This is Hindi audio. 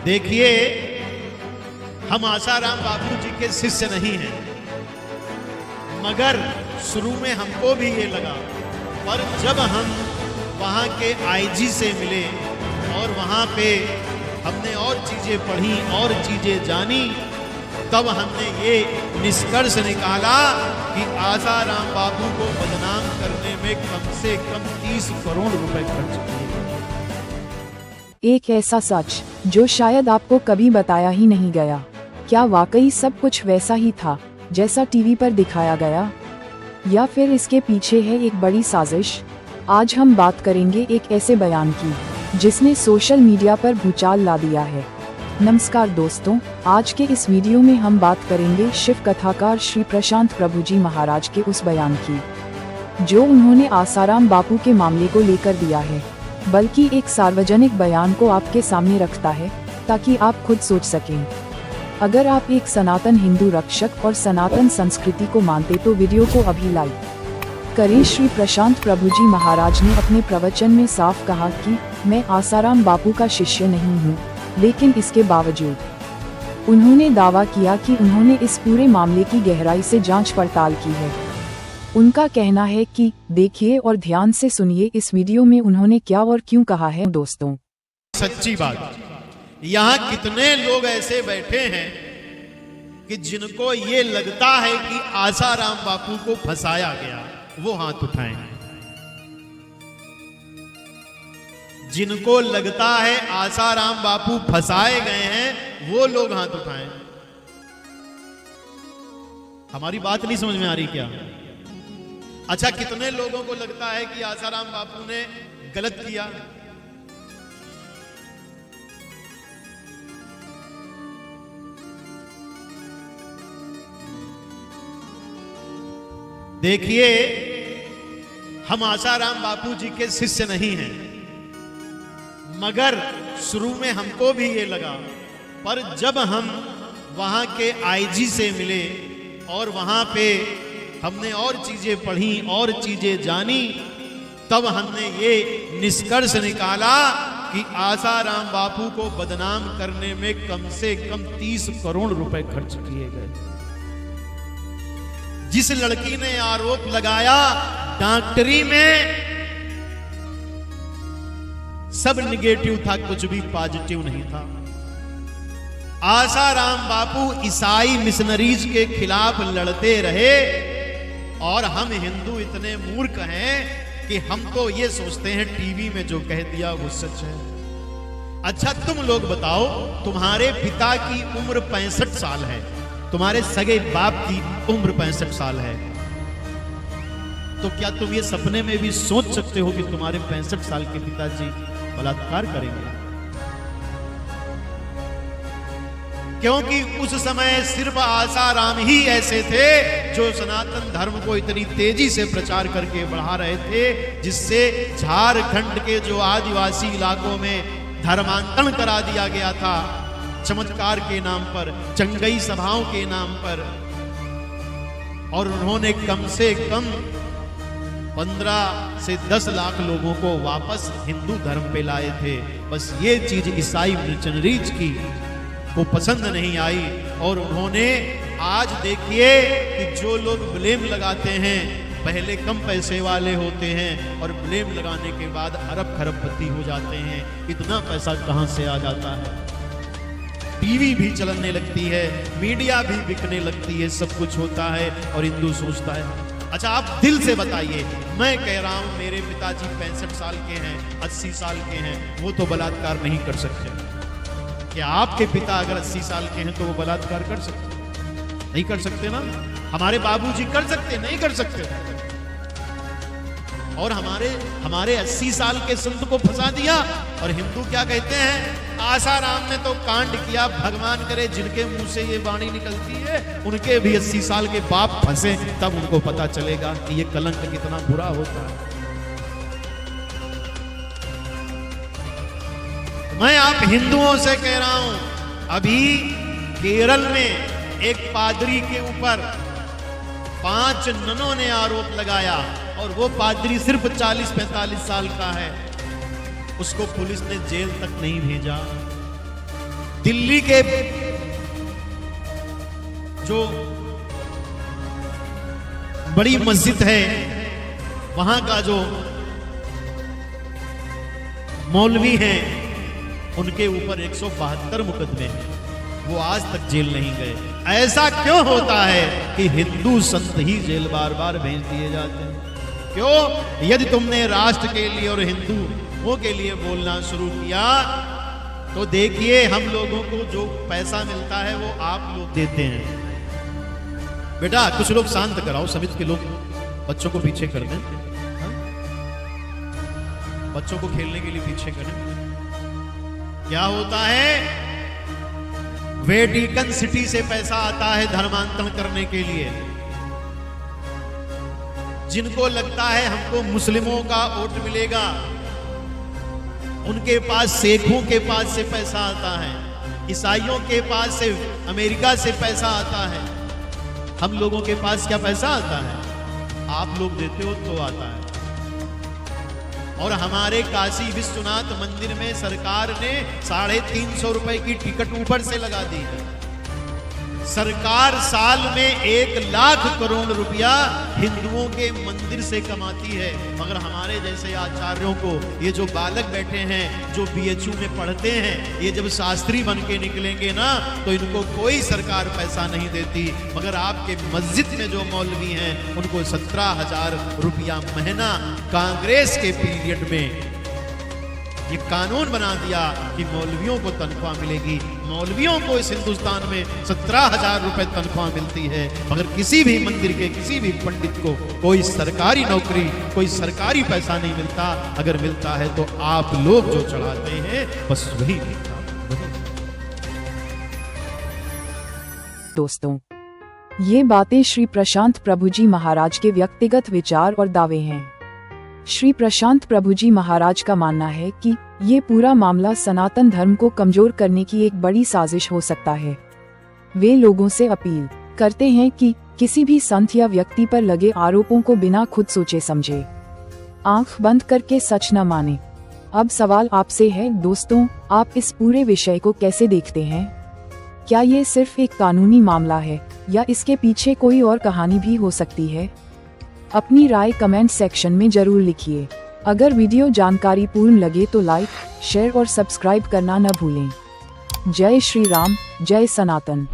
देखिए, हम आसाराम बापू जी के शिष्य नहीं हैं, मगर शुरू में हमको भी ये लगा, पर जब हम वहाँ के आईजी से मिले और वहाँ पे हमने और चीजें पढ़ी और चीजें जानी, तब हमने ये निष्कर्ष निकाला कि आसाराम बापू को बदनाम करने में कम से कम 30 करोड़ रुपए खर्च किए। एक ऐसा सच जो शायद आपको कभी बताया ही नहीं गया। क्या वाकई सब कुछ वैसा ही था जैसा टीवी पर दिखाया गया, या फिर इसके पीछे है एक बड़ी साजिश? आज हम बात करेंगे एक ऐसे बयान की जिसने सोशल मीडिया पर भूचाल ला दिया है। नमस्कार दोस्तों, आज के इस वीडियो में हम बात करेंगे शिव कथाकार श्री प्रशांत प्रभु जी महाराज के उस बयान की जो उन्होंने आसाराम बापू के मामले को लेकर दिया है, बल्कि एक सार्वजनिक बयान को आपके सामने रखता है ताकि आप खुद सोच सकें। अगर आप एक सनातन हिंदू रक्षक और सनातन संस्कृति को मानते तो वीडियो को अभी लाइक करें। श्री प्रशांत प्रभु जी महाराज ने अपने प्रवचन में साफ कहा कि मैं आसाराम बापू का शिष्य नहीं हूँ, लेकिन इसके बावजूद उन्होंने दावा किया कि उन्होंने इस पूरे मामले की गहराई से जांच पड़ताल की है। उनका कहना है कि देखिए और ध्यान से सुनिए इस वीडियो में उन्होंने क्या और क्यों कहा है। दोस्तों, सच्ची बात, यहाँ कितने लोग ऐसे बैठे हैं कि जिनको ये लगता है कि आसाराम बापू को फंसाया गया, वो हाथ उठाएं। जिनको लगता है आसाराम बापू फंसाए गए हैं, वो लोग हाथ उठाएं। हमारी बात नहीं समझ में आ रही क्या? अच्छा, कितने लोगों को लगता है कि आसाराम बापू ने गलत किया? देखिए, हम आसाराम बापू जी के शिष्य नहीं हैं, मगर शुरू में हमको भी ये लगा, पर जब हम वहाँ के आईजी से मिले और वहाँ पे हमने और चीजें पढ़ी और चीजें जानी, तब हमने ये निष्कर्ष निकाला कि आसाराम बापू को बदनाम करने में कम से कम 30 करोड़ रुपए खर्च किए गए। जिस लड़की ने आरोप लगाया डॉक्टरी में सब निगेटिव था, कुछ भी पॉजिटिव नहीं था। आसाराम बापू ईसाई मिशनरीज के खिलाफ लड़ते रहे और हम हिंदू इतने मूर्ख हैं कि हम तो ये सोचते हैं टीवी में जो कह दिया वो सच है। अच्छा, तुम लोग बताओ, तुम्हारे पिता की उम्र 65 साल है, तुम्हारे सगे बाप की उम्र 65 साल है, तो क्या तुम ये सपने में भी सोच सकते हो कि तुम्हारे 65 साल के पिताजी बलात्कार करेंगे? क्योंकि उस समय सिर्फ आसाराम ही ऐसे थे जो सनातन धर्म को इतनी तेजी से प्रचार करके बढ़ा रहे थे, जिससे झारखंड के जो आदिवासी इलाकों में धर्मांतरण करा दिया गया था, चमत्कार के नाम पर, चंगई सभाओं के नाम पर। और उन्होंने कम से कम 15 से 10 लाख लोगों को वापस हिंदू धर्म पे लाए थे। बस ये चीज ईसाई मिशनरीज की को पसंद नहीं आई, और उन्होंने आज देखिए कि जो लोग ब्लेम लगाते हैं पहले कम पैसे वाले होते हैं और ब्लेम लगाने के बाद अरब खरबपति हो जाते हैं। इतना पैसा कहां से आ जाता है? टीवी भी चलने लगती है, मीडिया भी बिकने लगती है, सब कुछ होता है और हिंदू सोचता है। अच्छा, आप दिल से बताइए, मैं कह रहा हूं मेरे पिताजी 65 साल के हैं, 80 साल के हैं, वो तो बलात्कार नहीं कर सकते। क्या आपके पिता अगर 80 साल के हैं तो वो बलात्कार कर सकते? नहीं कर सकते ना। हमारे बाबूजी कर सकते? नहीं कर सकते। और हमारे 80 साल के संत को फंसा दिया। और हिंदू क्या कहते हैं? आसाराम ने तो कांड किया, भगवान करे जिनके मुंह से ये वाणी निकलती है उनके भी 80 साल के बाप फंसे, तब उनको पता चलेगा कि ये कलंक कितना बुरा होता है। मैं आप हिंदुओं से कह रहा हूं, अभी केरल में एक पादरी के ऊपर 5 ननों ने आरोप लगाया और वो पादरी सिर्फ 40-45 साल का है, उसको पुलिस ने जेल तक नहीं भेजा। दिल्ली के जो बड़ी मस्जिद है वहां का जो मौलवी हैं उनके ऊपर 172 मुकदमे हैं, वो आज तक जेल नहीं गए। ऐसा क्यों होता है कि हिंदू संत ही जेल बार बार भेज दिए जाते हैं? क्यों? यदि तुमने राष्ट्र के लिए और हिंदुओं के लिए बोलना शुरू किया तो देखिए हम लोगों को जो पैसा मिलता है वो आप लोग देते हैं। बेटा कुछ लोग शांत कराओ, समिति के लोग बच्चों को पीछे कर दें, बच्चों को खेलने के लिए पीछे करें। क्या होता है? वेटिकन सिटी से पैसा आता है धर्मांतरण करने के लिए। जिनको लगता है हमको मुस्लिमों का वोट मिलेगा, उनके पास शेखों के पास से पैसा आता है, ईसाइयों के पास से, अमेरिका से पैसा आता है। हम लोगों के पास क्या पैसा आता है? आप लोग देते हो तो आता है। और हमारे काशी विश्वनाथ मंदिर में सरकार ने 350 रुपए की टिकट ऊपर से लगा दी है। सरकार साल में 1 लाख करोड़ रुपया हिंदुओं के मंदिर से कमाती है, मगर हमारे जैसे आचार्यों को, ये जो बालक बैठे हैं जो बीएचयू में पढ़ते हैं, ये जब शास्त्री बन के निकलेंगे ना तो इनको कोई सरकार पैसा नहीं देती। मगर आपके मस्जिद में जो मौलवी हैं उनको 17,000 रुपया महीना कांग्रेस के पीरियड में ये कानून बना दिया कि मौलवियों को तनख्वाह मिलेगी। मौलवियों को इस हिंदुस्तान में 17,000 रुपए तनख्वाह मिलती है, मगर किसी भी मंदिर के किसी भी पंडित को कोई सरकारी नौकरी, कोई सरकारी पैसा नहीं मिलता। अगर मिलता है तो आप लोग जो चढ़ाते हैं बस वही मिलता। दोस्तों, ये बातें श्री प्रशांत प्रभु जी महाराज के व्यक्तिगत विचार और दावे हैं। श्री प्रशांत प्रभु जी महाराज का मानना है कि ये पूरा मामला सनातन धर्म को कमजोर करने की एक बड़ी साजिश हो सकता है। वे लोगों से अपील करते हैं कि किसी भी संत या व्यक्ति पर लगे आरोपों को बिना खुद सोचे समझे, आंख बंद करके सच न माने। अब सवाल आपसे है दोस्तों, आप इस पूरे विषय को कैसे देखते हैं? क्या ये सिर्फ एक कानूनी मामला है या इसके पीछे कोई और कहानी भी हो सकती है? अपनी राय कमेंट सेक्शन में जरूर लिखिए। अगर वीडियो जानकारी पूर्ण लगे तो लाइक, शेयर और सब्सक्राइब करना न भूलें। जय श्री राम, जय सनातन।